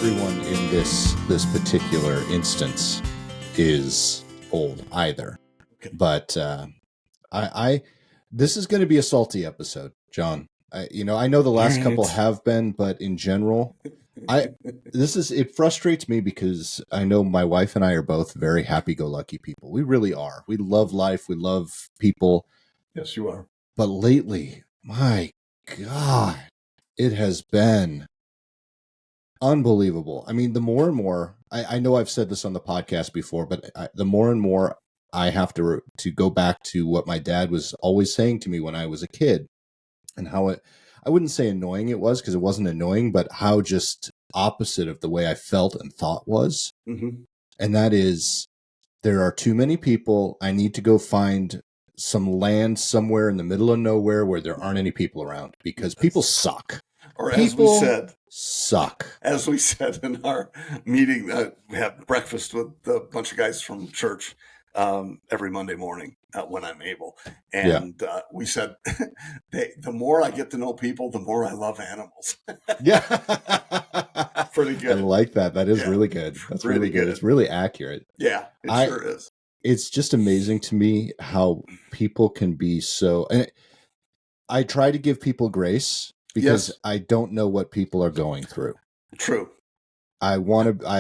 everyone in this particular instance is old either. Okay. But I this is going to be a salty episode, John. I know the last couple have been, but in general, it frustrates me because I know my wife and I are both very happy-go-lucky people. We really are. We love life. We love people. Yes, you are. But lately, my God, it has been unbelievable. I mean, the more and more, I know I've said this on the podcast before, but the more and more I have to go back to what my dad was always saying to me when I was a kid, and how I wouldn't say annoying it was, because it wasn't annoying, but how just opposite of the way I felt and thought was. Mm-hmm. And that is, there are too many people. I need to go find some land somewhere in the middle of nowhere where there aren't any people around, because people suck. Or People as we said, suck. As we said in our meeting, we have breakfast with a bunch of guys from church every Monday morning when I'm able. And we said, the more I get to know people, the more I love animals. Yeah. Pretty good. I like that. That is really good. That's really good. It's really accurate. Yeah, it sure is. It's just amazing to me how people can be so... And I try to give people grace because I don't know what people are going through. True. I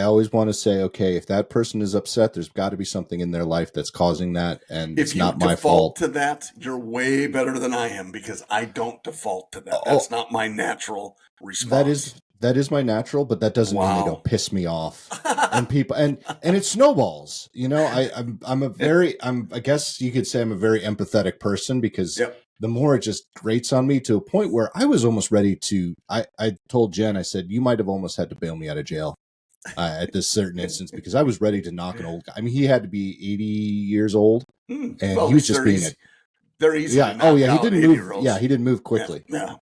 always want to say, okay, if that person is upset, there's got to be something in their life that's causing that, and it's not my fault. If you default to that, you're way better than I am, because I don't default to that. That's not my natural response. That is my natural, but that doesn't mean they don't piss me off. And people and it snowballs. You know, I guess you could say I'm a very empathetic person, because the more it just grates on me, to a point where I was almost ready to, I told Jen, I said, you might have almost had to bail me out of jail at this certain instance, because I was ready to knock an old guy. I mean, he had to be 80 years old, and he was just being they're easy. Yeah. Oh yeah. He didn't move. Yeah. He didn't move quickly. Yeah.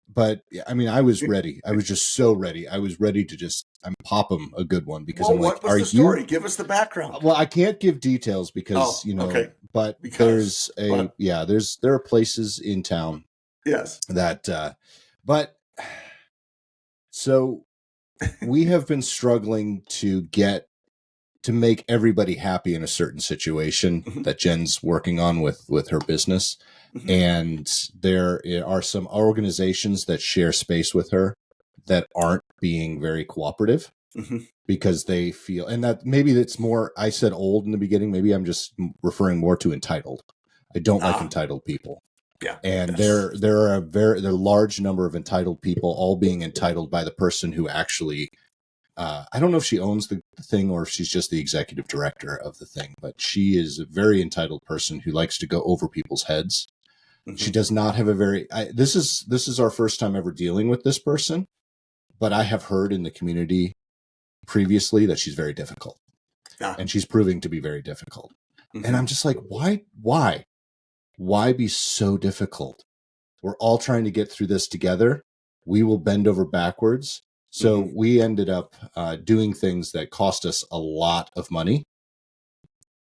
But I mean, I was ready. I was just so ready. I was ready to just pop him a good one, because I'm like, what was the story? Give us the background. Well, I can't give details because, but there are places in town. Yes. That, but so we have been struggling to make everybody happy in a certain situation that Jen's working on with her business. Mm-hmm. And there are some organizations that share space with her that aren't being very cooperative, because they feel, and that maybe it's more, I said old in the beginning, maybe I'm just referring more to entitled. I don't like entitled people. Yeah. And there are a large number of entitled people, all being entitled by the person who actually, I don't know if she owns the thing or if she's just the executive director of the thing, but she is a very entitled person who likes to go over people's heads. Mm-hmm. She does not have a very, this is our first time ever dealing with this person, but I have heard in the community previously that she's very difficult, and she's proving to be very difficult. Mm-hmm. And I'm just like, why be so difficult? We're all trying to get through this together. We will bend over backwards. So we ended up doing things that cost us a lot of money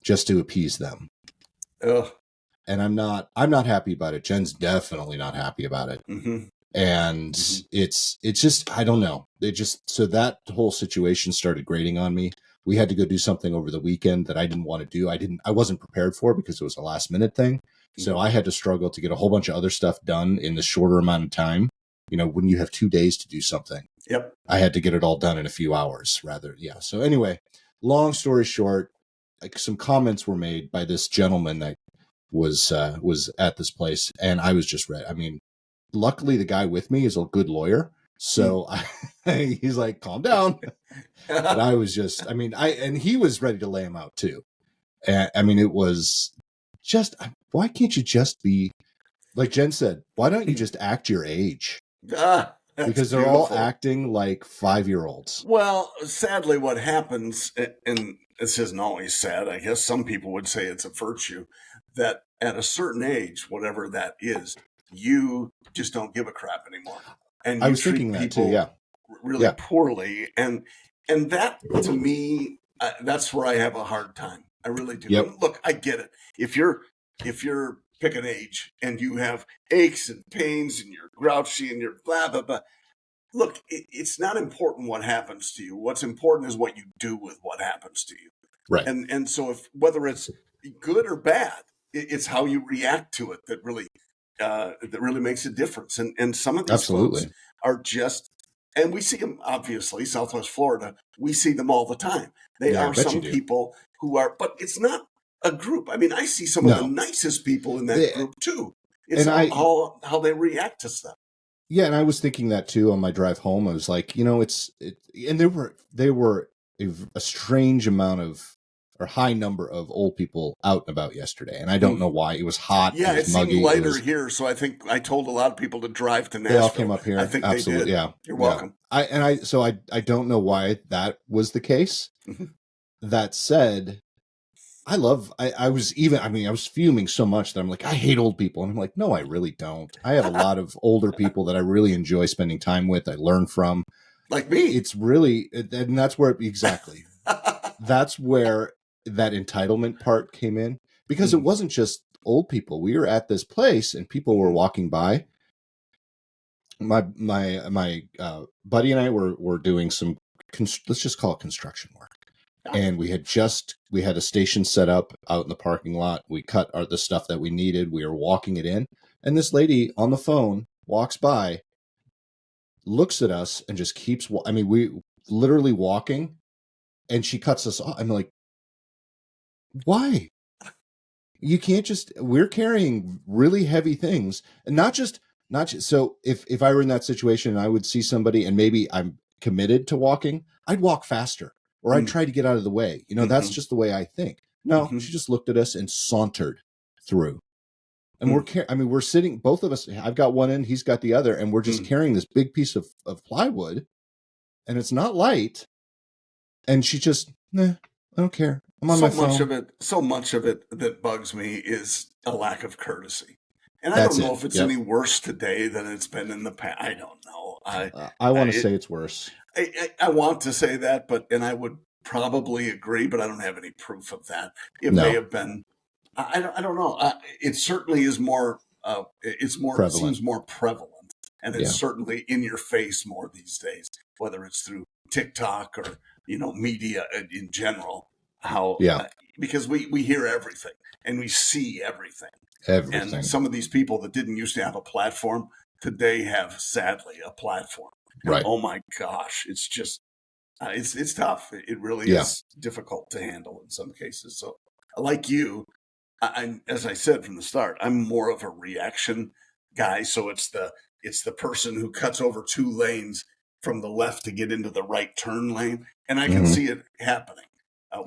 just to appease them. Ugh. And I'm not happy about it. Jen's definitely not happy about it. Mm-hmm. And it's just, I don't know. So that whole situation started grating on me. We had to go do something over the weekend that I didn't want to do. I wasn't prepared for, because it was a last minute thing. Mm-hmm. So I had to struggle to get a whole bunch of other stuff done in the shorter amount of time. You know, when you have 2 days to do something. Yep. I had to get it all done in a few hours rather. Yeah. So anyway, long story short, like, some comments were made by this gentleman that was at this place, and I was just ready. I mean, luckily the guy with me is a good lawyer. So he's like, calm down. But I was just, and he was ready to lay him out too. And I mean, it was just, why can't you just be, like Jen said, why don't you just act your age? Because they're all acting like 5-year-olds. Well, sadly, what happens, and this isn't always sad, I guess some people would say it's a virtue, that at a certain age, whatever that is, you just don't give a crap anymore. And I was thinking that too, really poorly. And that, to me, that's where I have a hard time. I really do. Yep. Look, I get it. If you're pick an age and you have aches and pains and you're grouchy and you're blah, blah, blah, look, it's not important what happens to you. What's important is what you do with what happens to you. Right. And so if whether it's good or bad, it's how you react to it that really makes a difference. And some of these folks Absolutely. are just, and we see them obviously, Southwest Florida. We see them all the time. They Yeah, I are bet you some do. people who are, but it's not a group. I mean, I see some of the No. nicest people in that group too. It's And how they react to stuff. Yeah, and I was thinking that too on my drive home. I was like, and there were a strange amount of or high number of old people out and about yesterday, and I don't know why. It was hot, Yeah, it was it seemed muggy, lighter here, so I think I told a lot of people to drive to they all came Nashville. up here. I think Absolutely, they did. yeah, You're yeah. welcome. I don't know why that was the case. That said, I was fuming so much that I'm like, I hate old people. And I'm like, no, I really don't. I have a lot of older people that I really enjoy spending time with. I learn from. Like me. It's really, and that's where, exactly. That's where that entitlement part came in, because it wasn't just old people. We were at this place and people were walking by. My buddy and I were doing some, let's just call it construction work. And we had a station set up out in the parking lot. We cut the stuff that we needed. We were walking it in. And this lady on the phone walks by, looks at us, and just keeps, we literally walking, and she cuts us off. I'm like, why? You can't we're carrying really heavy things, and not just, so if I were in that situation and I would see somebody and maybe I'm committed to walking, I'd walk faster. Or I'd try to get out of the way. That's just the way I think. No, she just looked at us and sauntered through. And we're sitting, both of us, I've got one end, he's got the other, and we're just carrying this big piece of plywood, and it's not light. And she just, I don't care. I'm on my phone. So much of it that bugs me is a lack of courtesy. And I don't know if it's any worse today than it's been in the past. I don't know. I want to say it's worse. I want to say that, and I would probably agree, but I don't have any proof of that. It may have been. I don't know. It certainly is more. It's more. Prevalent. It seems more prevalent, and it's certainly in your face more these days. Whether it's through TikTok or media in general. Because we hear everything and we see everything. And some of these people that didn't used to have a platform today have, sadly, a platform. And oh my gosh, it's just it's tough. It really is difficult to handle in some cases. So, like you, as I said from the start, I'm more of a reaction guy. So it's the person who cuts over 2 lanes from the left to get into the right turn lane, and I can see it happening.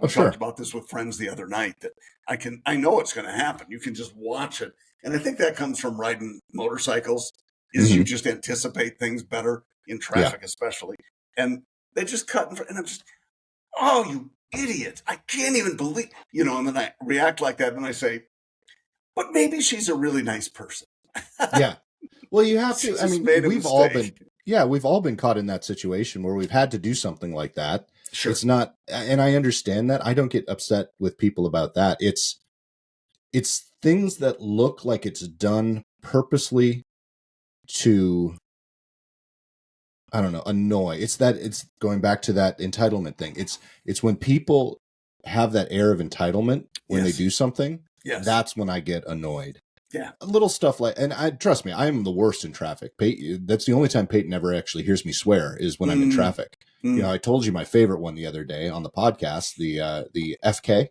We talked about this with friends the other night, that I know it's going to happen. You can just watch it. And I think that comes from riding motorcycles, is you just anticipate things better in traffic, especially. And they just cut in front, and I'm just, oh, you idiot. I can't even believe, and then I react like that. And I say, but maybe she's a really nice person. Yeah. Well, you have to, we've all been caught in that situation where we've had to do something like that. Sure. It's not, and I understand that. I don't get upset with people about that. It's things that look like it's done purposely to, I don't know, annoy. It's going back to that entitlement thing. It's when people have that air of entitlement when they do something. Yes. That's when I get annoyed. Yeah. Little stuff like, and trust me, I'm the worst in traffic. That's the only time Peyton ever actually hears me swear is when I'm in traffic. I told you my favorite one the other day on the podcast, the FK.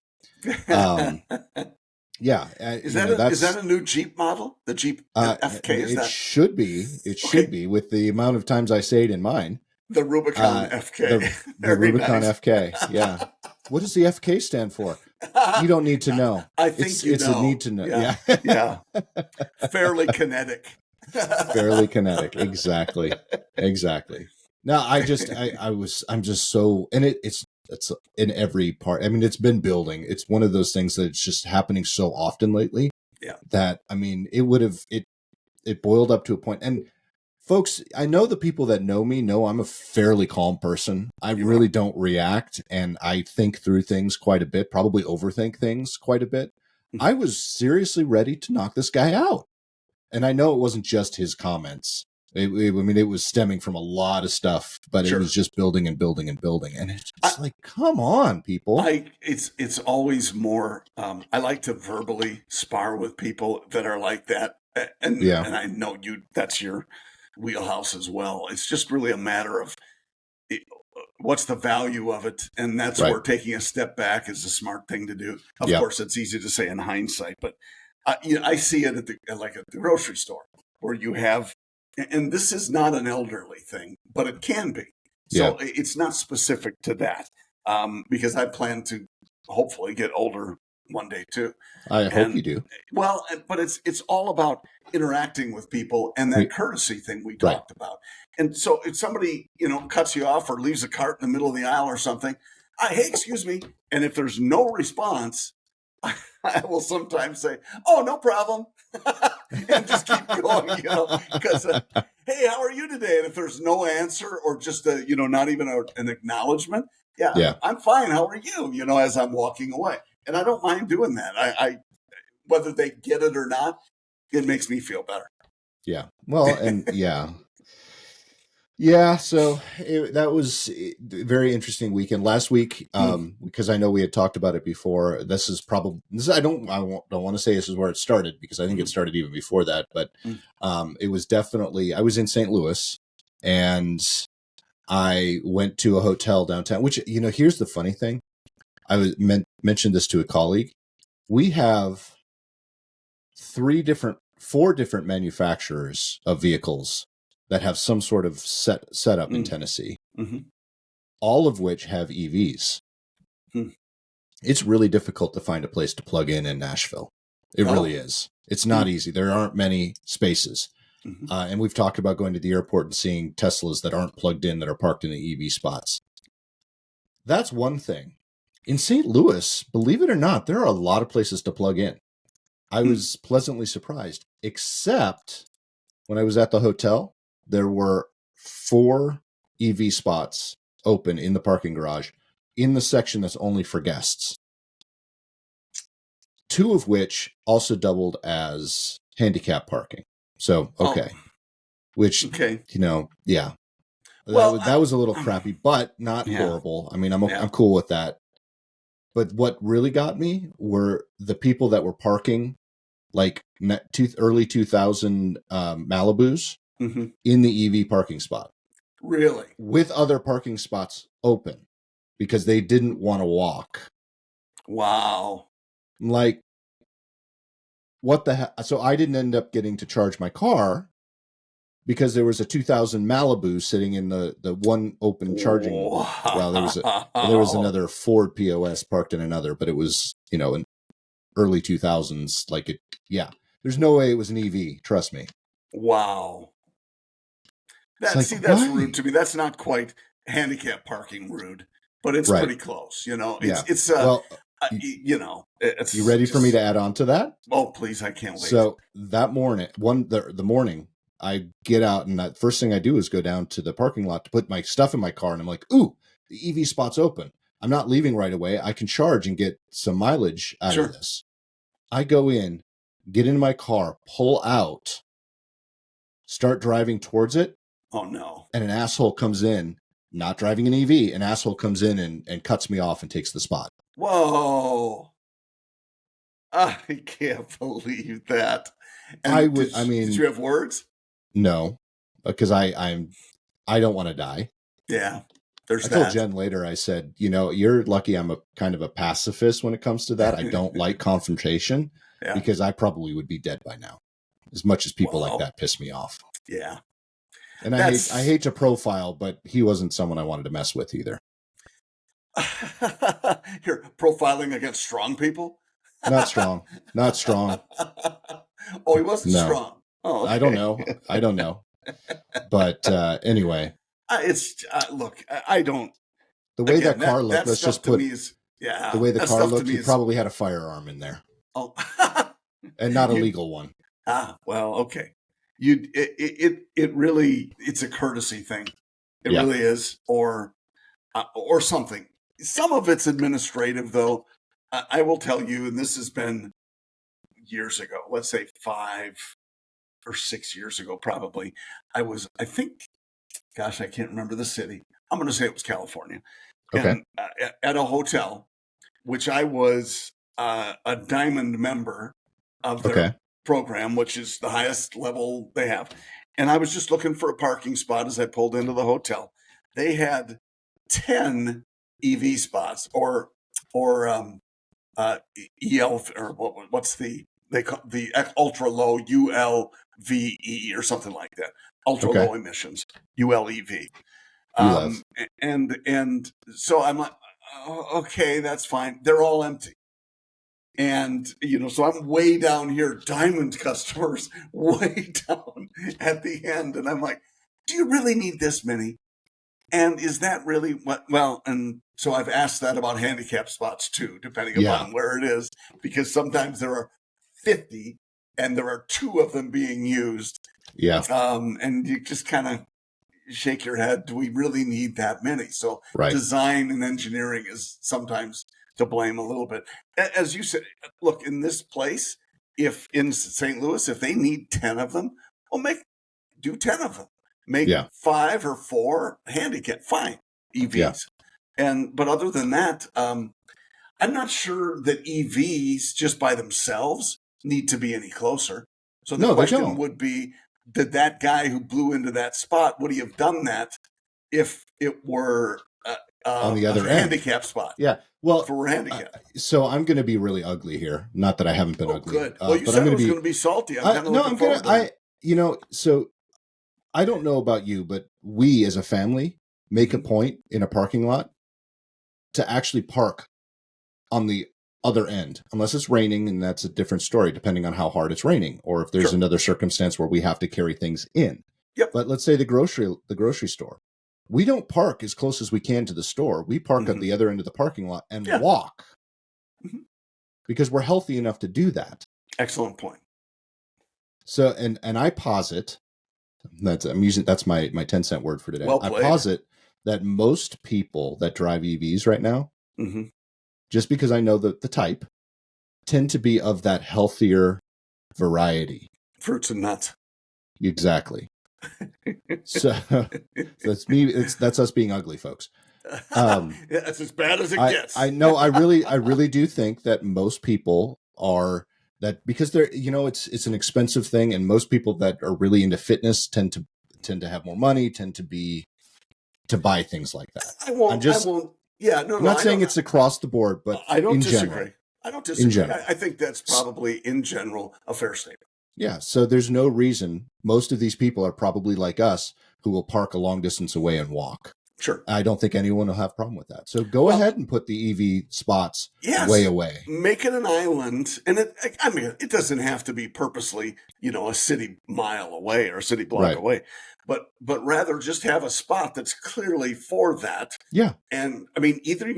Yeah. Is that a new Jeep model? The Jeep FK? Should be. It should be, with the amount of times I say it in mine. The Rubicon FK. The Rubicon FK. Yeah. What does the FK stand for? You don't need to know. I think it's a need to know. Yeah. Yeah. Fairly kinetic. Fairly kinetic. Exactly. No, I'm just so, and it's in every part. It's been building. It's one of those things that's just happening so often lately. Yeah. That, it boiled up to a point. And folks, I know the people that know me know I'm a fairly calm person. I really don't react, and I think through things quite a bit, probably overthink things quite a bit. I was seriously ready to knock this guy out. And I know it wasn't just his comments. I mean, it was stemming from a lot of stuff, but it was just building and building and building. And it's just like, come on, people. It's always more, I like to verbally spar with people that are like that. And I know that's your wheelhouse as well. It's just really a matter of what's the value of it. And that's where taking a step back is a smart thing to do. Of course, it's easy to say in hindsight, but I see it at the grocery store where you have, and this is not an elderly thing, but it can be. So it's not specific to that, because I plan to hopefully get older one day too. I hope you do. Well, but it's all about interacting with people and that courtesy thing we talked about. And so if somebody, cuts you off or leaves a cart in the middle of the aisle or something, hey, excuse me. And if there's no response, I will sometimes say, "Oh, no problem," and just keep going, because, hey, how are you today? And if there's no answer or just not even an acknowledgement, I'm fine. How are you? As I'm walking away, and I don't mind doing that. I whether they get it or not, it makes me feel better. Yeah. Well, and yeah, so that was a very interesting weekend. Last week, because I know we had talked about it before, I don't want to say this is where it started, because I think it started even before that, but it was definitely, I was in St. Louis, and I went to a hotel downtown, which, here's the funny thing. I mentioned this to a colleague. We have 4 different manufacturers of vehicles that have some sort of setup in Tennessee, all of which have EVs. It's really difficult to find a place to plug in Nashville. It really is. It's not easy. There aren't many spaces. And we've talked about going to the airport and seeing Teslas that aren't plugged in that are parked in the EV spots. That's one thing. In St. Louis, believe it or not, there are a lot of places to plug in. I was pleasantly surprised, except when I was at the hotel, there were 4 EV spots open in the parking garage in the section that's only for guests. 2 of which also doubled as handicap parking. So, which, yeah. Well, that was a little crappy, but not horrible. I mean, I'm cool with that. But what really got me were the people that were parking like early 2000 Malibus in the EV parking spot. Really? With other parking spots open because they didn't want to walk. Wow. Like, what the heck? So I didn't end up getting to charge my car because there was a 2000 Malibu sitting in the one open charging. Wow. Well, there was another Ford POS parked in another, but it was, in early 2000s. There's no way it was an EV. Trust me. Wow. That's rude to me. That's not quite handicap parking rude, but it's pretty close. It's you ready for me to add on to that? Oh, please. I can't wait. So that morning, the morning I get out, and the first thing I do is go down to the parking lot to put my stuff in my car. And I'm like, ooh, the EV spot's open. I'm not leaving right away. I can charge and get some mileage out of this. I go in, get in my car, pull out, start driving towards it. Oh, no. And an asshole comes in, not driving an EV, an asshole comes in and cuts me off and takes the spot. Whoa. I can't believe that. And did you have words? No, because I don't want to die. Yeah. I told Jen later, I said, you're lucky I'm a kind of a pacifist when it comes to that. I don't like confrontation because I probably would be dead by now, as much as people like that piss me off. Yeah. And I hate to profile, but he wasn't someone I wanted to mess with either. You're profiling against strong people? Not strong. Oh, he wasn't strong. Oh, okay. I don't know. But anyway. Look, I don't. The way that car looked, let's just put. The way the car looked, he probably had a firearm in there. Oh. And not a legal one. Well, okay. It really, it's a courtesy thing. It really is, or something. Some of it's administrative, though. I will tell you, and this has been years ago. Let's say 5, or 6 years ago, probably. I think, gosh, I can't remember the city. I'm going to say it was California. Okay. And at a hotel, which I was a diamond member of their program, which is the highest level they have. And I was just looking for a parking spot as I pulled into the hotel. They had 10 EV spots or EL, or what's they call the ultra low ULVE or something like that. Ultra low emissions, ULEV. And so I'm like, oh, okay, that's fine. They're all empty. And, so I'm way down here, diamond customers, way down at the end. And I'm like, do you really need this many? And is that really what? Well, and so I've asked that about handicap spots too, depending upon where it is, because sometimes there are 50 and there are 2 of them being used. Yeah. And you just kind of shake your head. Do we really need that many? So design and engineering is sometimes to blame a little bit. As you said, look, in this place, if in St. Louis, if they need 10 of them, well, do 10 of them. Make 5 or 4 handicap, fine, EVs. But other than that, I'm not sure that EVs just by themselves need to be any closer. So the question would be, did that guy who blew into that spot, would he have done that if it were on the other handicap spot? Yeah. Well, for handicap. So I'm going to be really ugly here. Not that I haven't been ugly. Good. Well, you said it was going to be salty. I'm looking forward to it. So I don't know about you, but we as a family make a point in a parking lot to actually park on the other end, unless it's raining, and that's a different story depending on how hard it's raining, or if there's another circumstance where we have to carry things in. But let's say the grocery store. We don't park as close as we can to the store. We park at the other end of the parking lot and walk because we're healthy enough to do that. Excellent point. So, and I posit that's my 10-cent word for today. Well I posit that most people that drive EVs right now, just because I know the type, tend to be of that healthier variety. Fruits and nuts. Exactly. So that's me. That's us being ugly, folks. That's as bad as it gets. I know. I really do think that most people are that because they're, it's an expensive thing, and most people that are really into fitness tend to have more money, tend to buy things like that. I won't. Yeah, no. I'm not saying it's across the board, but I don't disagree. General, I don't disagree. I think that's probably in general a fair statement. Yeah. So there's no reason. Most of these people are probably like us who will park a long distance away and walk. Sure. I don't think anyone will have a problem with that. So go ahead and put the EV spots way away. Make it an island. And it doesn't have to be purposely, a city mile away or a city block away, but rather just have a spot that's clearly for that. Yeah. And either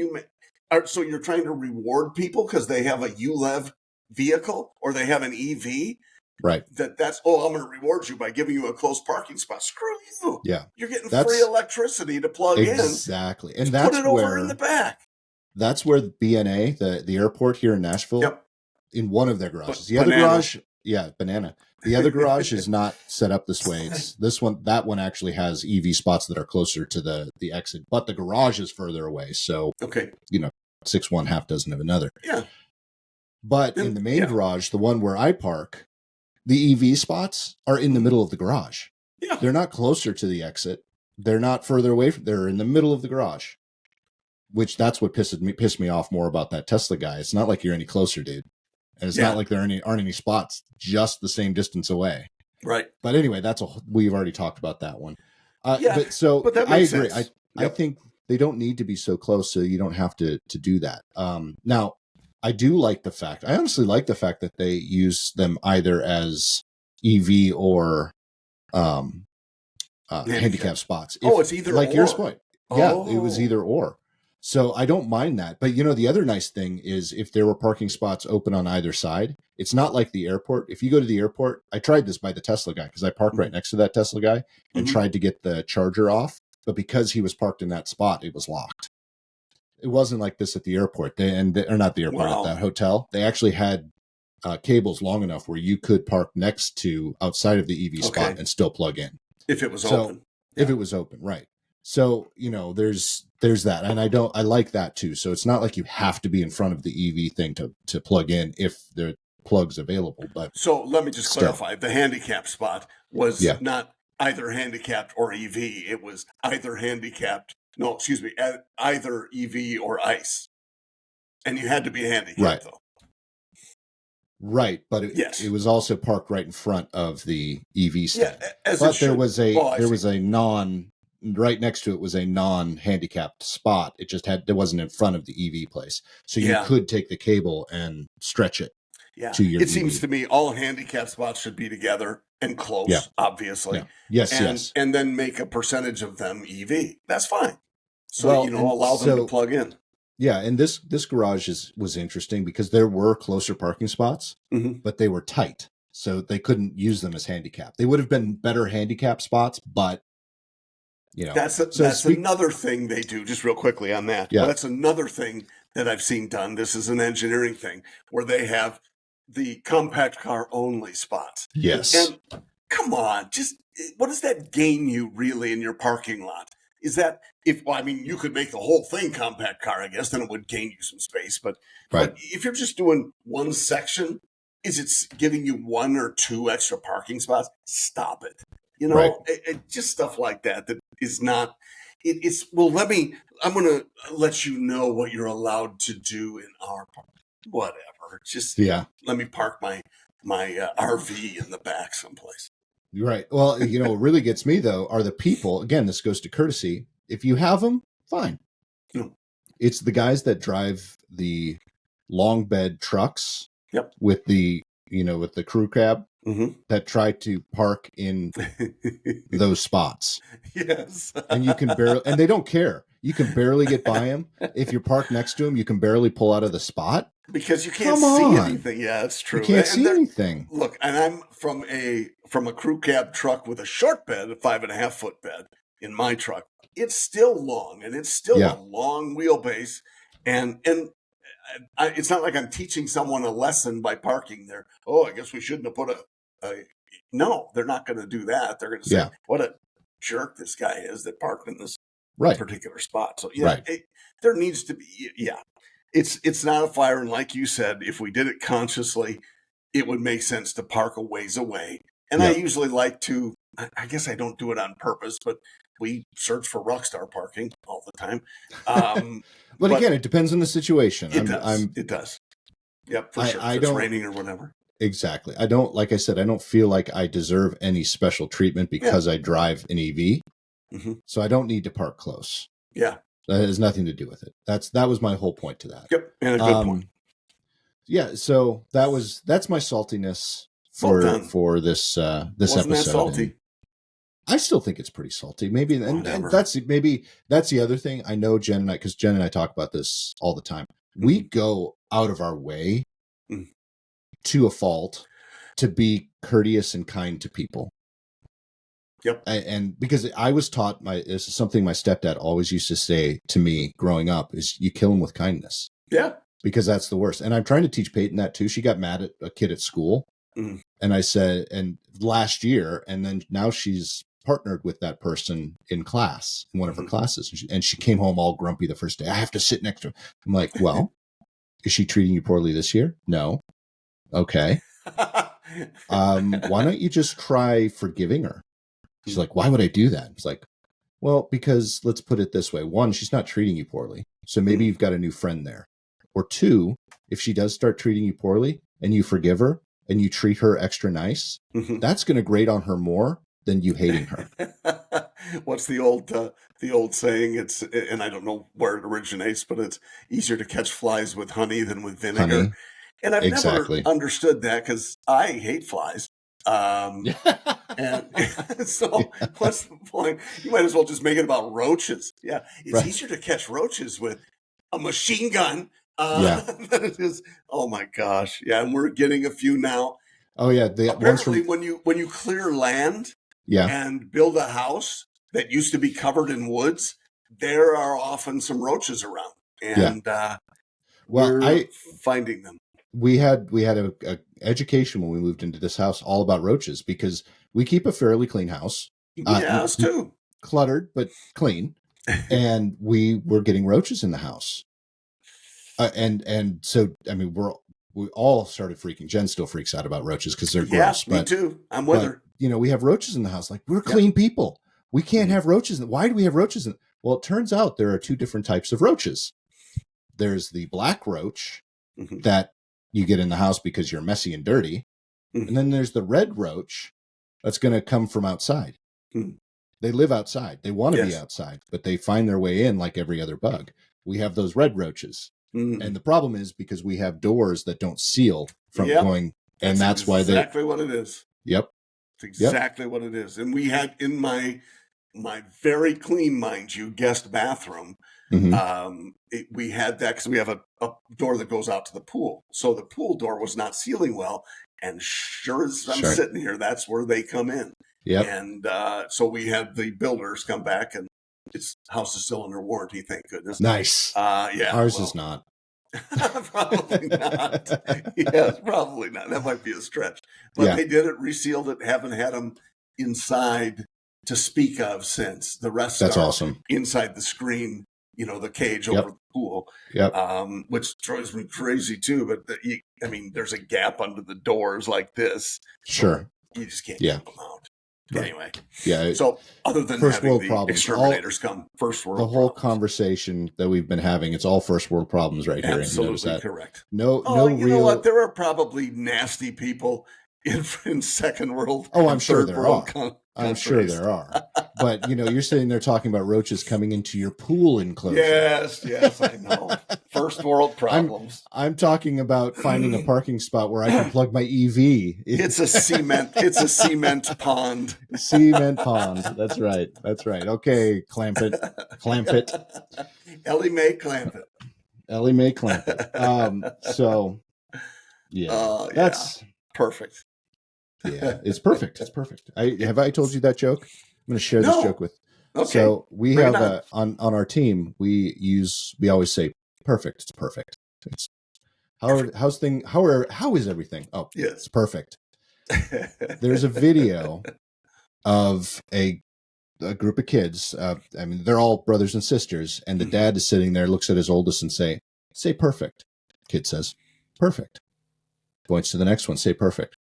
so you're trying to reward people because they have a ULEV vehicle or they have an EV. Right. I'm going to reward you by giving you a close parking spot. Screw you. Yeah. You're getting free electricity to plug in. Exactly. And put it over in the back. That's where the BNA, the airport here in Nashville, in one of their garages. The other garage, Banana. The other garage is not set up this way. It's that one actually has EV spots that are closer to the exit, but the garage is further away. So, 6 one, half dozen of another. Yeah. But in the main garage, the one where I park, the EV spots are in the middle of the garage. Yeah. They're not closer to the exit. They're not further away. They're in the middle of the garage, which that's what pissed me off more about that Tesla guy. It's not like you're any closer, dude. And it's not like there aren't any spots just the same distance away. Right. But anyway, we've already talked about that one. But that I makes agree. sense. I think they don't need to be so close, so you don't have to do that. Now, I honestly like the fact that they use them either as EV or handicap spots. It's either like or. Yours point. Yeah, it was either or. So I don't mind that. But the other nice thing is if there were parking spots open on either side, it's not like the airport. If you go to the airport, I tried this by the Tesla guy because I parked right next to that Tesla guy and tried to get the charger off. But because he was parked in that spot, it was locked. It wasn't like this at the airport. Or not the airport, at that hotel. They actually had cables long enough where you could park next to outside of the EV spot and still plug in. If it was open. If it was open, right. So, there's that. And I like that too. So it's not like you have to be in front of the EV thing to plug in if there are plugs available. But so let me just clarify. The handicap spot was not either handicapped or EV. It was either either EV or ICE. And you had to be handicapped though. Right, but it was also parked right in front of the EV stand. Yeah, but there was a right next to it was a non-handicapped spot. It wasn't in front of the EV place, so you could take the cable and stretch it. Yeah, to your it seems to me all handicapped spots should be together and close, obviously. Yeah. Yes, and then make a percentage of them EV. That's fine. So allow them to plug in. Yeah, and this garage was interesting because there were closer parking spots, but they were tight, so they couldn't use them as handicap. They would have been better handicap spots, but that's another thing they do. Just real quickly on that, that's another thing that I've seen done. This is an engineering thing where they have the compact car only spots. Yes, and come on, just what does that gain you really in your parking lot? Is that you could make the whole thing compact car, I guess, then it would gain you some space. But if you're just doing one section, is it giving you one or two extra parking spots? Stop it. Just stuff like that is not. I'm going to let you know what you're allowed to do in our park. Whatever. Just let me park my RV in the back someplace. Right. Well, what really gets me, though, are the people. Again, this goes to courtesy. If you have them, fine. No. It's the guys that drive the long bed trucks with the crew cab that try to park in those spots. Yes. And and they don't care. You can barely get by them. If you park next to them, you can barely pull out of the spot. Because you can't see anything. Yeah, that's true. You can't see anything. Look, and I'm from a crew cab truck with a short bed, a 5.5 foot bed in my truck. It's still long, and it's still a long wheelbase, and it's not like I'm teaching someone a lesson by parking there. Oh, I guess we shouldn't have put No, they're not going to do that. They're going to say, "What a jerk this guy is that parked in this particular spot." So there needs to be It's not a fire, and like you said, if we did it consciously, it would make sense to park a ways away. And I usually like to, I guess I don't do it on purpose, but we search for rockstar parking all the time. But again, it depends on the situation. It does. Yep, for sure. If it's raining or whatever. Exactly. I don't feel like I deserve any special treatment because I drive an EV. So I don't need to park close. Yeah. That has nothing to do with it. That was my whole point to that. Yep, and a good point. Yeah, so that's my saltiness for this Wasn't episode. That salty? I still think it's pretty salty. Maybe, and that's the other thing. I know Jen and I, because Jen and I talk about this all the time. We go out of our way to a fault to be courteous and kind to people. Yep. And because I was taught, this is something my stepdad always used to say to me growing up, is you kill them with kindness. Yeah. Because that's the worst. And I'm trying to teach Peyton that too. She got mad at a kid at school. And I said, and last year, and then now she's partnered with that person in class, in one of her classes. And she came home all grumpy the first day. I have to sit next to her. I'm like, well, is she treating you poorly this year? No. Okay. Why don't you just try forgiving her? She's like, why would I do that? It's like, well, because let's put it this way. One, she's not treating you poorly. So maybe you've got a new friend there. Or two, if she does start treating you poorly and you forgive her and you treat her extra nice, that's going to grate on her more than you hating her. What's the old saying? It's, and I don't know where it originates, but it's easier to catch flies with honey than with vinegar. Honey. And I've never understood that because I hate flies. And so what's the point? You might as well just make it about roaches. Yeah. It's easier to catch roaches with a machine gun than it is. Oh my gosh. Yeah. And we're getting a few now. Oh yeah. Apparently when you clear land and build a house that used to be covered in woods, there are often some roaches around. And we're finding them. We had education when we moved into this house all about roaches, because we keep a fairly clean house. Yeah, us too. Cluttered, but clean. And we were getting roaches in the house. And so, I mean, we all started freaking. Jen still freaks out about roaches because they're gross. Me too. I'm with her. You know, we have roaches in the house. Like, we're clean people. We can't have roaches. Why do we have roaches? Well, it turns out there are two different types of roaches. There's the black roach that you get in the house because you're messy and dirty. And then there's the red roach that's going to come from outside. They live outside. They want to be outside, but they find their way in like every other bug. We have those red roaches. And the problem is because we have doors that don't seal from going, and that's why they... exactly what it is. Yep. It's exactly what it is. And we had in my very clean, mind you, guest bathroom, we had that because we have a door that goes out to the pool. So the pool door was not sealing well. And sure as I'm sitting here, that's where they come in. Yep. And so we had the builders come back, and its house is still under warranty, thank goodness. Nice. Ours is not. Probably not. Yes, probably not. That might be a stretch. But they did it, resealed it, haven't had them inside to speak of since. The rest That's awesome. Inside the screen, you know, the cage over the pool. Yep. Which drives me crazy too. But I mean, there's a gap under the doors like this. Sure. You just can't get them out. Right. Anyway, so other than first having world the problems, exterminators come, first world the whole problems. Conversation that we've been having, it's all first world problems right here. Absolutely correct. No you know what? There are probably nasty people in second world. Oh, I'm sure there are. I'm sure there are. But, you know, you're sitting there talking about roaches coming into your pool enclosure. Yes, I know. First world problems. I'm talking about finding a parking spot where I can plug my EV. It's a cement pond. Cement pond. That's right. Okay, clamp it. Ellie Mae clamp it. So that's perfect. Yeah, it's perfect. It's perfect. Have I told you that joke? I'm going to share this joke with. Okay. So we have on our team. We always say perfect. It's perfect. It's how is everything? Oh, yes, it's perfect. There's a video of a group of kids. I mean, they're all brothers and sisters, and the dad is sitting there, looks at his oldest, and say perfect. Kid says perfect. Points to the next one. Say perfect.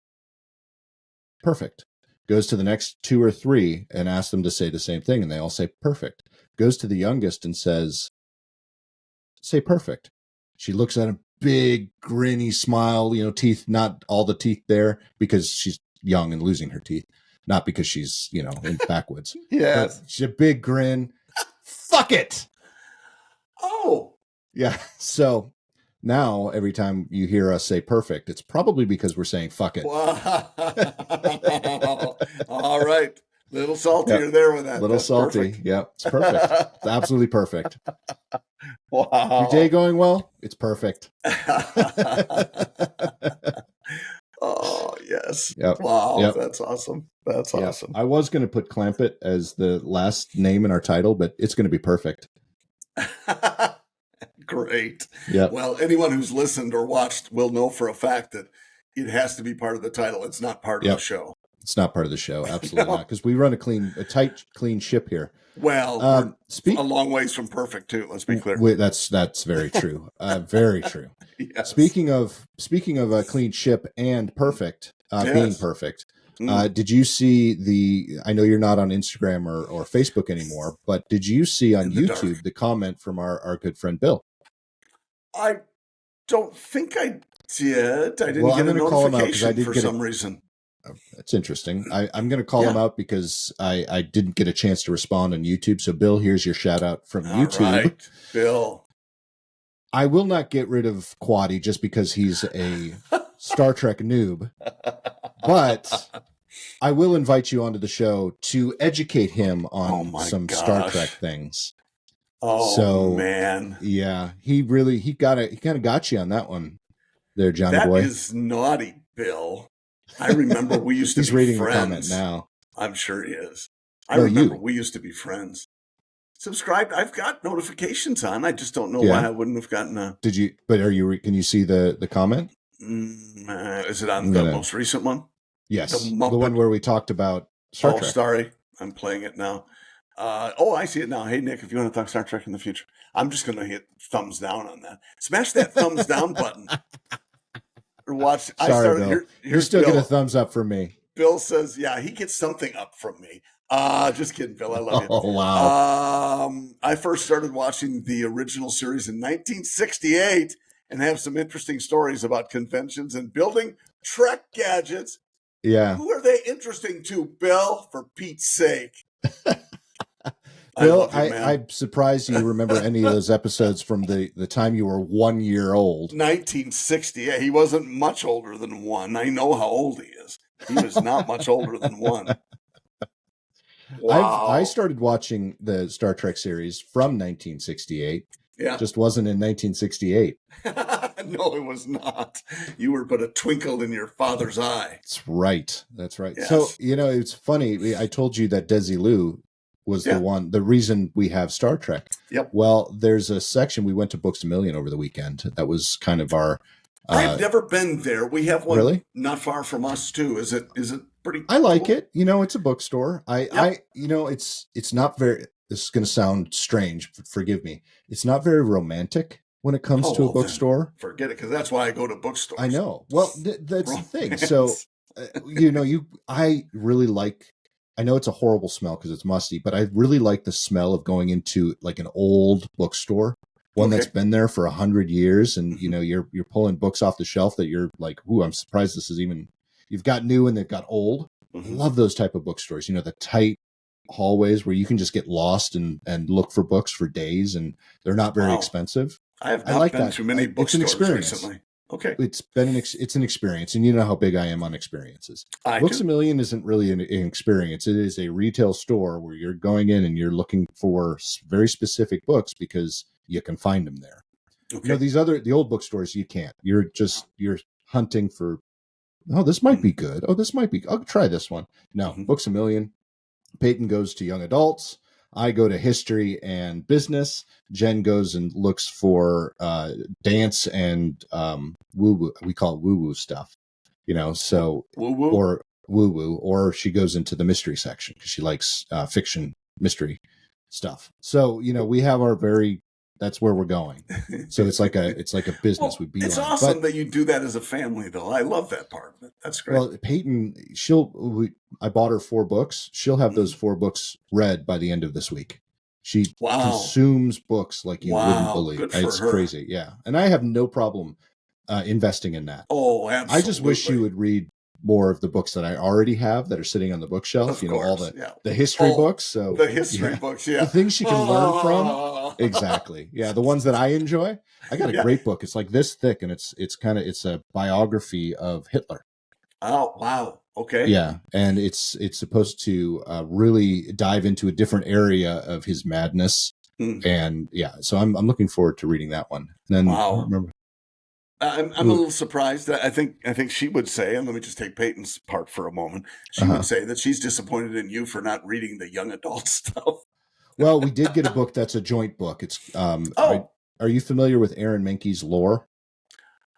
Perfect. Goes to the next two or three and asks them to say the same thing, and they all say perfect. Goes to the youngest and says, say perfect. She looks at him, big, grinny smile, you know, teeth, not all the teeth there because she's young and losing her teeth, not because she's, you know, in backwoods. Yes. She's a big grin. Fuck it. Oh. Yeah. So now, every time you hear us say perfect, it's probably because we're saying fuck it. Wow. All right. Little saltier there with that. Little That's salty. Perfect. Yep. It's perfect. It's absolutely perfect. Wow. Your day going well? It's perfect. Oh, yes. Yep. Wow. Yep. That's awesome. That's awesome. I was going to put Clamp It as the last name in our title, but it's going to be perfect. Great. Yeah. Well, anyone who's listened or watched will know for a fact that it has to be part of the title. It's not part of the show. It's not part of the show. Absolutely not. Because we run a tight, clean ship here. Well, a long ways from perfect too. Let's be clear. That's very true. Very true. Yes. Speaking of a clean ship and perfect, being perfect. Did you see I know you're not on Instagram or Facebook anymore, but did you see on YouTube the comment from our good friend Bill? I don't think I did. I didn't get a notification for some reason. That's interesting. I'm going to call him out because I didn't get a chance to respond on YouTube. So, Bill, here's your shout out from YouTube. All right, Bill. I will not get rid of Quaddy just because he's a Star Trek noob, but I will invite you onto the show to educate him on some Star Trek things. Oh, so, man. Yeah, he kind of got you on that one there, Johnny boy. That is naughty, Bill. I remember we used to be friends. He's reading the comment now. I'm sure he is. I remember we used to be friends. Subscribed. I've got notifications on. I just don't know why I wouldn't have gotten a. Did you? But can you see the comment? Is it on the most recent one? Yes, the one where we talked about Star Trek. Sorry, I'm playing it now. I see it now. Hey, Nick, if you want to talk Star Trek in the future, I'm just going to hit thumbs down on that. Smash that thumbs down button. Or watch. Sorry, Bill. You still get a thumbs up from me. Bill says, yeah, he gets something up from me. Just kidding, Bill. I love you. Oh, wow. I first started watching the original series in 1968 and have some interesting stories about conventions and building Trek gadgets. Yeah. Who are they interesting to, Bill, for Pete's sake? Bill, I'm surprised you remember any of those episodes from the time you were 1 year old. 1968. He wasn't much older than one. I know how old he is. He was not much older than one. Wow. I started watching the Star Trek series from 1968. Yeah. Just wasn't in 1968. No, it was not. You were but a twinkle in your father's eye. That's right. Yes. So, it's funny. I told you that Desilu was the reason we have Star Trek. Yep. Well, there's a section, we went to Books A Million over the weekend. That was kind of our... I've never been there. We have one really? Not far from us too. Is it pretty I like it. It's a bookstore. It's not very... This is going to sound strange, but forgive me. It's not very romantic when it comes to a bookstore. Forget it, because that's why I go to bookstores. I know. Well, that's the thing. So, I really like... I know it's a horrible smell because it's musty, but I really like the smell of going into like an old bookstore, one that's been there for 100 years, and you're pulling books off the shelf that you're like, "Ooh, I'm surprised this is even." You've got new and they've got old. Mm-hmm. I love those type of bookstores. The tight hallways where you can just get lost and look for books for days, and they're not very expensive. I have not been to many bookstores recently. Okay. It's an experience, and you know how big I am on experiences. Books A Million isn't really an experience. It is a retail store where you're going in and you're looking for very specific books because you can find them there. Okay. The old bookstores, you can't. You're hunting for, this might be good. I'll try this one. No, Books A Million. Peyton goes to young adults. I go to history and business. Jen goes and looks for dance and woo-woo. We call it woo-woo stuff, so woo-woo? Or woo-woo, or she goes into the mystery section because she likes fiction mystery stuff. So, we have that's where we're going. So it's like a business. It's awesome that you do that as a family, though. I love that part of it. That's great. Well, Peyton, I bought her 4 books. She'll have those 4 books read by the end of this week. She consumes books like you wouldn't believe. It's crazy. Yeah. And I have no problem investing in that. Oh, absolutely. I just wish you would read more of the books that I already have that are sitting on the bookshelf, all the history books. So the history books, the things she can learn from. Exactly. Yeah. The ones that I enjoy. I got a great book. It's like this thick, and it's a biography of Hitler. Oh, wow. Okay. Yeah. And it's supposed to really dive into a different area of his madness. And so I'm looking forward to reading that one. And then remember, I'm a little surprised. I think she would say, and let me just take Peyton's part for a moment. She would say that she's disappointed in you for not reading the young adult stuff. Well, we did get a book that's a joint book. It's are you familiar with Aaron Menke's Lore?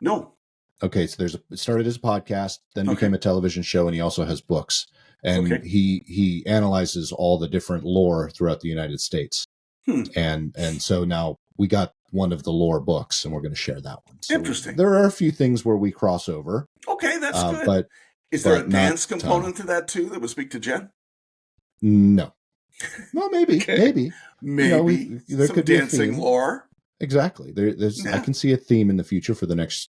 No. Okay, so it started as a podcast, then became a television show, and he also has books. And he analyzes all the different lore throughout the United States. And so now we got one of the lore books, and we're going to share that one. So interesting. There are a few things where we cross over. Okay, that's good. But is there a dance component to that too that would speak to Jen? No. Well, maybe, maybe there could be dancing lore. Exactly. There's. I can see a theme in the future for the next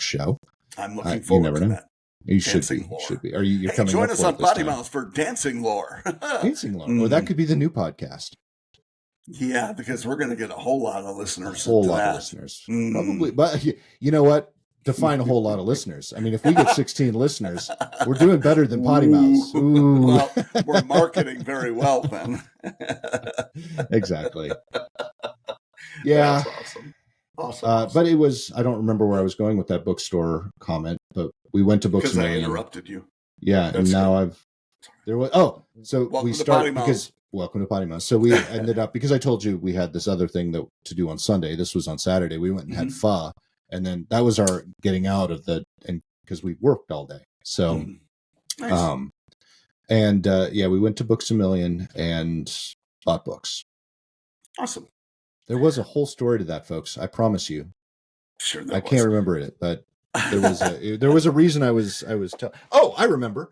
show. I'm looking forward to that. You should be. Are you? You're coming. Join us on PoddiMouths for dancing lore. Dancing lore. Well, that could be the new podcast. Yeah, because we're going to get a whole lot of listeners. Probably. But you know what? Define a whole lot of listeners. I mean, if we get 16 listeners, we're doing better than PoddiMouths. Ooh. Well, we're marketing very well then. Exactly. Yeah. That's awesome. But it was, I don't remember where I was going with that bookstore comment, but we went to Books A Million. Because I interrupted you. Yeah. And now we started because welcome to PoddiMouths. So we ended up, because I told you we had this other thing to do on Sunday. This was on Saturday. We went and had pho, And then that was our getting out of and because we worked all day. So, Nice. We went to Books A Million and bought books. Awesome. There was a whole story to that, folks. I promise you. Sure, I can't remember it, but there was a reason I was Oh, I remember.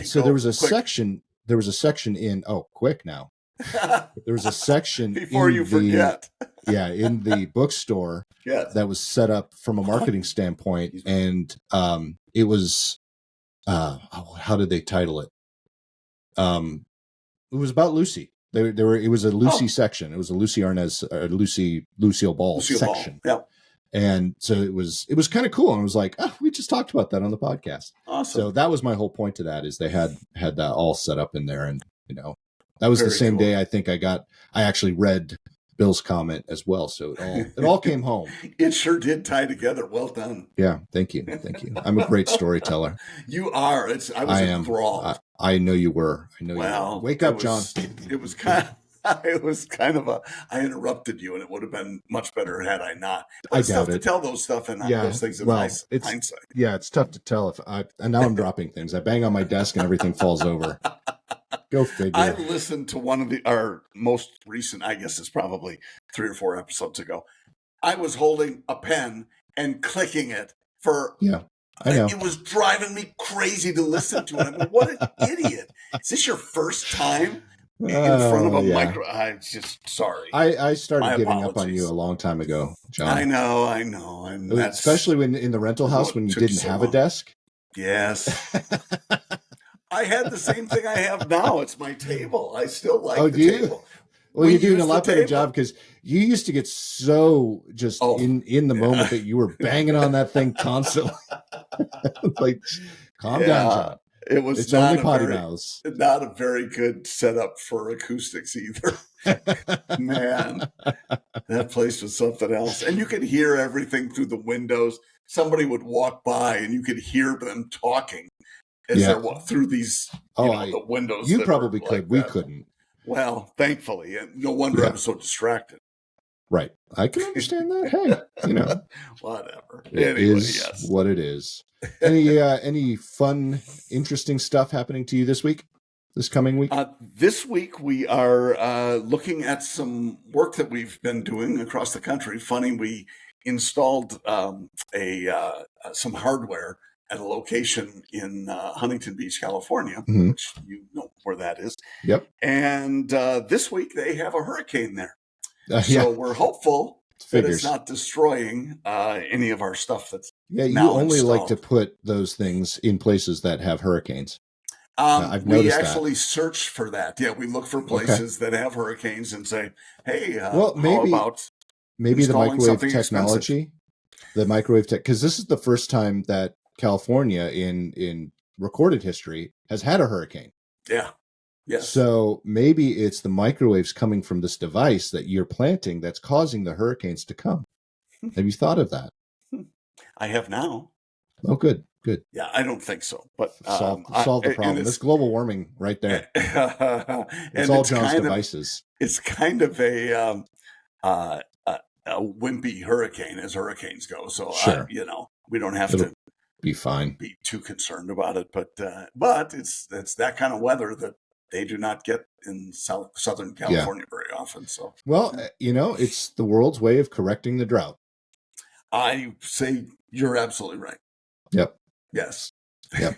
So there was a section. There was a section in. Oh, quick now. There was a section before you forget. In the bookstore that was set up from a marketing standpoint, and it was how did they title it? It was about Lucy. It was a Lucy section. It was a Lucy Arnaz, Lucille Ball section. Yep. And so it was kind of cool. And I was like, we just talked about that on the podcast. Awesome. So that was my whole point to that, is they had that all set up in there. And, that was the same day I think I actually read Bill's comment as well. So it all came home. It sure did tie together. Well done. Yeah. Thank you. I'm a great storyteller. You are. I am enthralled. I know you were. Wake up, John. It was kind of I interrupted you, and it would have been much better had I not. But it's tough to tell those stuff and those things in hindsight. Yeah, it's tough to tell and now I'm dropping things. I bang on my desk and everything falls over. Go figure. I listened to one of our most recent, I guess it's probably 3 or 4 episodes ago. I was holding a pen and clicking it for I know. It was driving me crazy to listen to it. I mean, what an idiot. Is this your first time in front of a micro? I'm just sorry. I started giving up on you a long time ago, John. I know. And especially when in the rental house when you didn't have a desk. Yes. I had the same thing I have now. It's my table. I still like the table. Well, you're doing a lot better job, because you used to get so just in the moment that you were banging on that thing constantly. Like, calm down, John. It's only PoddiMouths. Not a very good setup for acoustics either. Man, that place was something else. And you could hear everything through the windows. Somebody would walk by and you could hear them talking as they're through these the windows. You probably could. We couldn't. Well, thankfully. And no wonder I was so distracted. Right. I can understand that. Hey, whatever. It is what it is. Any fun, interesting stuff happening to you this coming week? This week we are looking at some work that we've been doing across the country. Funny, we installed some hardware at a location in Huntington Beach, California, which you know where that is. Yep. And this week they have a hurricane there. So we're hopeful that it's not destroying any of our stuff that's you only installed. Like to put those things in places that have hurricanes. I've noticed we actually search for that. Yeah, we look for places that have hurricanes and say, hey, maybe the microwave technology, because this is the first time that California in recorded history has had a hurricane. Yeah. Yes. So maybe it's the microwaves coming from this device that you're planting that's causing the hurricanes to come. Have you thought of that? I have now. Oh, good. Yeah, I don't think so. But solve the problem. It's global warming right there. It's all John's devices. It's kind of a wimpy hurricane as hurricanes go. So sure. We don't have to be fine. Be too concerned about it. But it's that kind of weather that they do not get in Southern California very often. So it's the world's way of correcting the drought. I say you're absolutely right. Yep. Yes. Yep.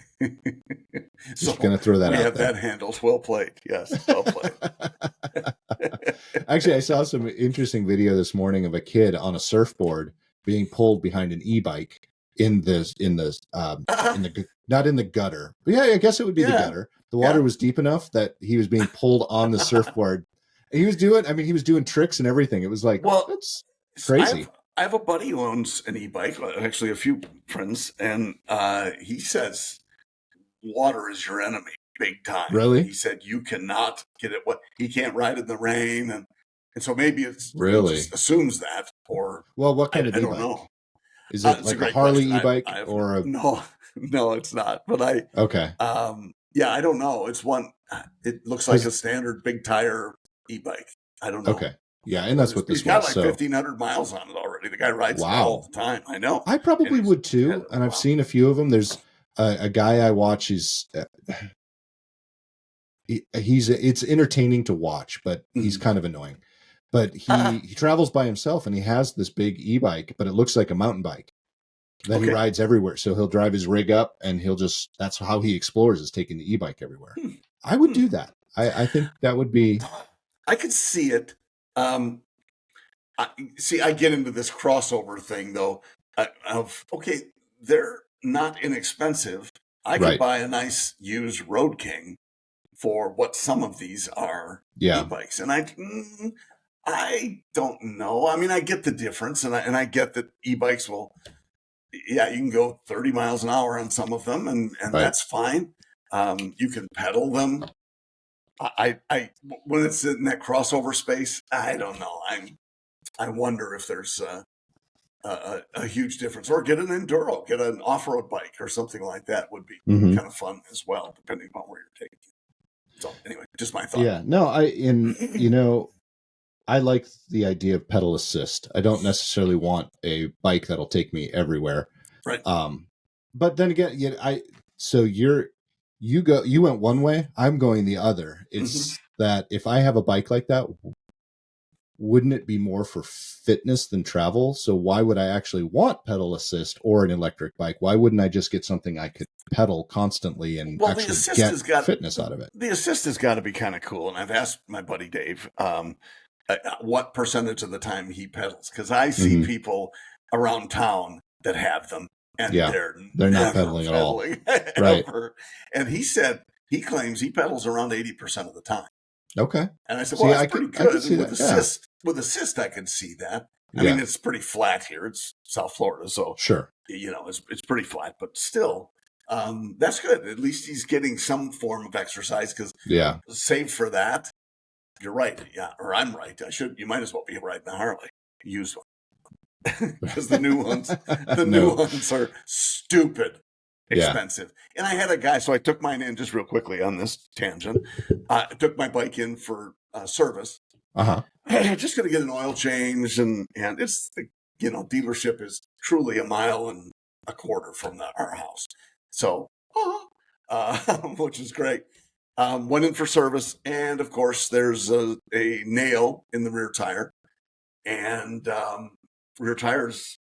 Just going to throw that out there. We have that handled. Well played. Yes. Well played. Actually, I saw some interesting video this morning of a kid on a surfboard being pulled behind an e-bike not in the gutter. But I guess it would be the gutter. The water was deep enough that he was being pulled on the surfboard. And he was doing tricks and everything. It was like, that's crazy. I have a buddy who owns an e-bike, actually a few friends, and he says water is your enemy big time. Really? He said you cannot get it. He can't ride in the rain. And so maybe it's really just assumes that. Or what kind of e-bike? I don't know. Is it like a Harley e-bike or a... No, it's not. But okay. I don't know. It's one. It looks like a standard big tire e-bike. I don't know. Okay. Yeah, and that's what this was. He's got like 1,500 miles on it already. property. The guy rides it Wow. all the time. I know. I probably would too, and I've seen a few of them. There's a guy I watch. It's entertaining to watch, but he's kind of annoying. But he travels by himself, and he has this big e-bike, but it looks like a mountain bike that he rides everywhere. So he'll drive his rig up, and that's how he explores, is taking the e-bike everywhere. I would do that. I think that would be. I could see it. I get into this crossover thing though. They're not inexpensive. I could buy a nice used Road King for what some of these are e-bikes, and I don't know. I mean, I get the difference, and I get that e-bikes will. Yeah, you can go 30 miles an hour on some of them, and that's fine. You can pedal them. I when it's in that crossover space, I don't know. I wonder if there's a huge difference. Or get an enduro, get an off-road bike or something like that would be kind of fun as well, depending upon where you're taking it. So anyway, just my thought. Yeah, no, I like the idea of pedal assist. I don't necessarily want a bike that'll take me everywhere. Right. But then again, you went one way, I'm going the other. It's that if I have a bike like that, wouldn't it be more for fitness than travel? So why would I actually want pedal assist or an electric bike? Why wouldn't I just get something I could pedal constantly and actually get fitness out of it? The assist has got to be kind of cool. And I've asked my buddy Dave what percentage of the time he pedals, because I see people around town that have them, and they're not pedaling at all. Right. And he claims he pedals around 80% of the time. Okay. And I said, well, that's pretty good. With assist, I can see that. I mean, it's pretty flat here. It's South Florida, so sure, it's pretty flat, but still, that's good. At least he's getting some form of exercise, because save for that, you're right. Yeah, or I'm right. You might as well be riding a Harley, used one, because the new ones are stupid expensive. And I had a guy, so I took mine in just real quickly on this tangent. I took my bike in for service. Just going to get an oil change, and it's the dealership is truly 1.25 miles from our house, so which is great. Went in for service, and of course there's a nail in the rear tire, and rear tire's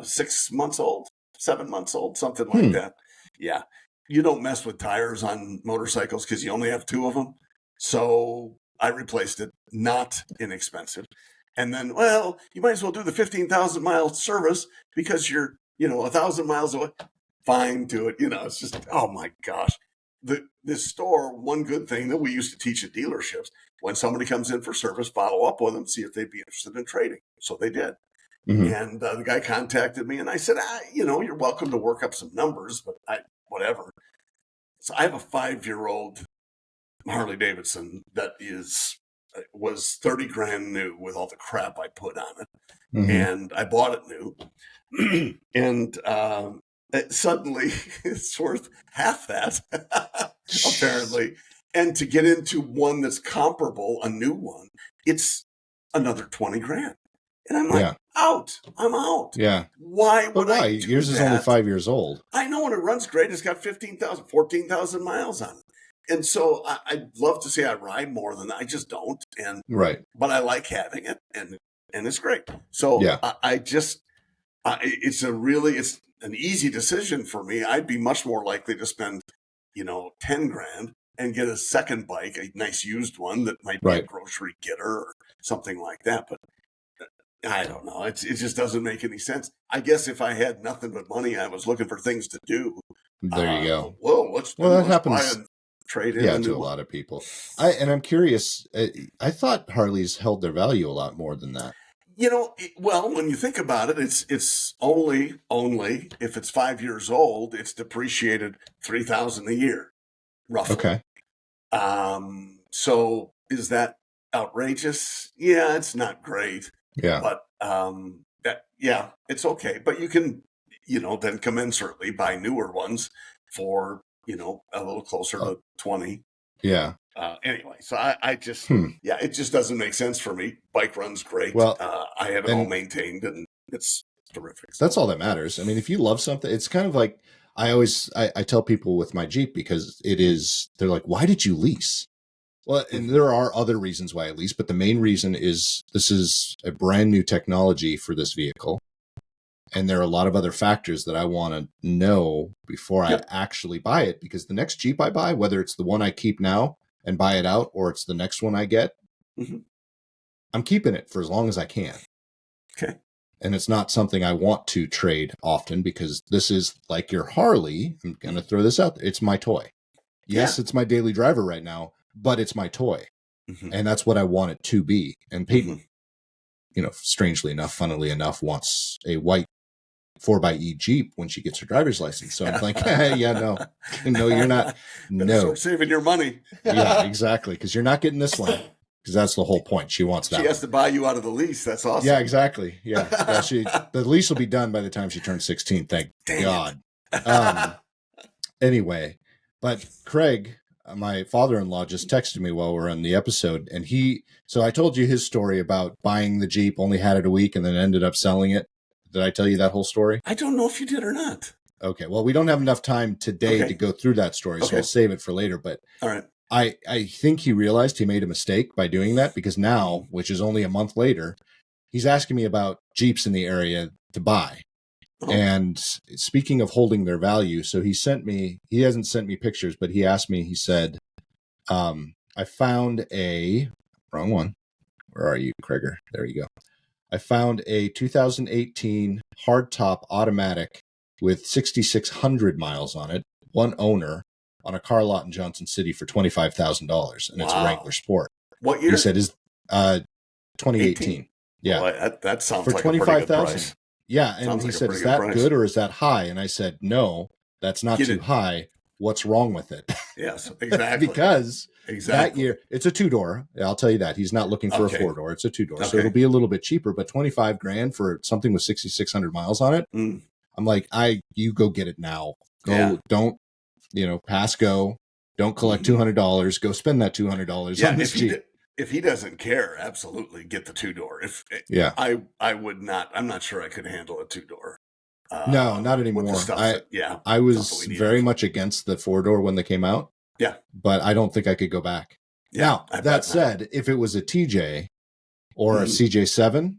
6 months old, 7 months old, something like that. Yeah. You don't mess with tires on motorcycles because you only have 2 of them. So I replaced it, not inexpensive. And then, well, you might as well do the 15,000 mile service because you're, 1,000 miles away. Fine, do it. It's just, oh my gosh. This store, one good thing that we used to teach at dealerships, when somebody comes in for service, follow up with them, see if they'd be interested in trading. So they did. And the guy contacted me, and I said, you're welcome to work up some numbers, but whatever. So I have a 5-year-old Harley Davidson that was 30 grand new with all the crap I put on it. And I bought it new. And suddenly it's worth half that, apparently. And to get into one that's comparable, a new one, it's another 20 grand. And I'm like, I'm out. Yeah. Why would I do Yours is only 5 years old. I know, and it runs great. It's got 14,000 miles on it. And so I'd love to say I ride more than that. I just don't. But I like having it, and it's great. So it's an easy decision for me. I'd be much more likely to spend, 10 grand and get a second bike, a nice used one that might be a grocery getter or something like that. But I don't know. It just doesn't make any sense. I guess if I had nothing but money, I was looking for things to do. There you go. That happens. Buy and trade in to a lot of people. I'm curious. I thought Harleys held their value a lot more than that. When you think about it, it's only if it's 5 years old, it's depreciated $3,000 a year, roughly. Okay. So is that outrageous? Yeah, it's not great. Yeah. But it's okay. But you can, then commensurately buy newer ones for, a little closer to 20. Yeah. Anyway, so I just, Hmm. yeah, it just doesn't make sense for me. Bike run's great. Well, I have it all and maintained, and it's terrific. that's all that matters. I mean, if you love something, it's kind of like I tell people with my Jeep, because they're like, why did you lease? Well, and there are other reasons why I lease, but the main reason is this is a brand new technology for this vehicle. And there are a lot of other factors that I want to know before I actually buy it, because the next Jeep I buy, whether it's the one I keep now and buy it out, or it's the next one I get, I'm keeping it for as long as I can. Okay. And it's not something I want to trade often, because this is like your Harley. I'm going to throw this out there. It's my toy. Yes, it's my daily driver right now, but it's my toy. And that's what I want it to be. And Peyton, strangely enough, funnily enough, wants a white 4xe Jeep when she gets her driver's license. So I'm like, no, you're not. No. Start saving your money. Yeah, exactly. Because you're not getting this one. Because that's the whole point. She wants that. She has to buy you out of the lease. That's awesome. Yeah, exactly. Yeah. The lease will be done by the time she turns 16. Thank God. Anyway, but Craig, my father-in-law, just texted me while we're on the episode, and so I told you his story about buying the Jeep, only had it a week, and then ended up selling it. Did I tell you that whole story? I don't know if you did or not. Okay. Well, we don't have enough time today to go through that story, so we'll save it for later. But all right. I think he realized he made a mistake by doing that, because now, which is only a month later, he's asking me about Jeeps in the area to buy. And speaking of holding their value, so he hasn't sent me pictures, but he asked me, he said, I found wrong one. Where are you, Craiger? There you go. I found a 2018 hardtop automatic with 6,600 miles on it, one owner, on a car lot in Johnson City for $25,000, and it's a Wrangler Sport. What year? He said is 2018. Yeah, well, that sounds for like a pretty good price. Yeah, and he said, "Is that good or is that high?" And I said, "No, that's not too high. What's wrong with it?" Yes, exactly. Because that year it's a 2-door. I'll tell you that he's not looking for a 4-door. It's a 2-door, so it'll be a little bit cheaper. But $25,000 for something with 6,600 miles on it. I'm like, you go get it now. Don't. Pass go. Don't collect $200. Go spend that $200 on this Jeep. If he doesn't care, absolutely get the 2-door. I would not. I'm not sure I could handle a 2-door. No, not anymore. I was very much against the 4-door when they came out. Yeah, but I don't think I could go back. Yeah, now that said, if it was a TJ or a CJ7,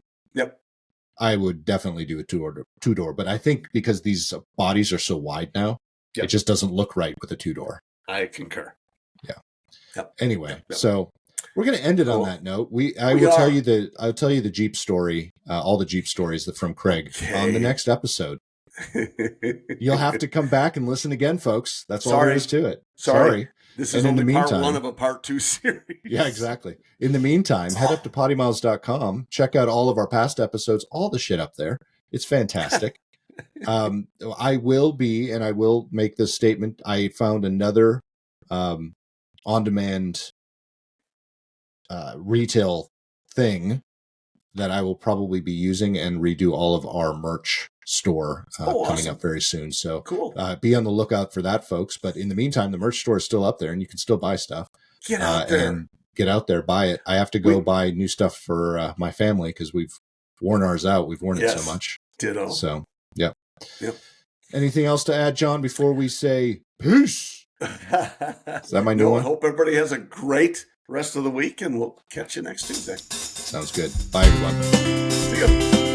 I would definitely do a 2-door. But I think because these bodies are so wide now, it just doesn't look right with a 2-door. I concur. Yeah. Anyway, so we're going to end it on that note. I'll tell you the Jeep story, all the Jeep stories from Craig on the next episode. You'll have to come back and listen again, folks. That's all there is to it. Sorry. This is only part 1 of a part 2 series. Yeah, exactly. In the meantime, head up to PoddiMouths.com. Check out all of our past episodes, all the shit up there. It's fantastic. I will make this statement. I found another on-demand retail thing that I will probably be using and redo all of our merch store coming up very soon. So cool. Be on the lookout for that, folks. But in the meantime, the merch store is still up there and you can still buy stuff. Get out there. And get out there, buy it. I have to go buy new stuff for my family because we've worn ours out. We've worn it so much. Ditto. So, Yep. Anything else to add, John, before we say peace? Is that my new one? I hope everybody has a great rest of the week, and we'll catch you next Tuesday. Sounds good. Bye, everyone. See you.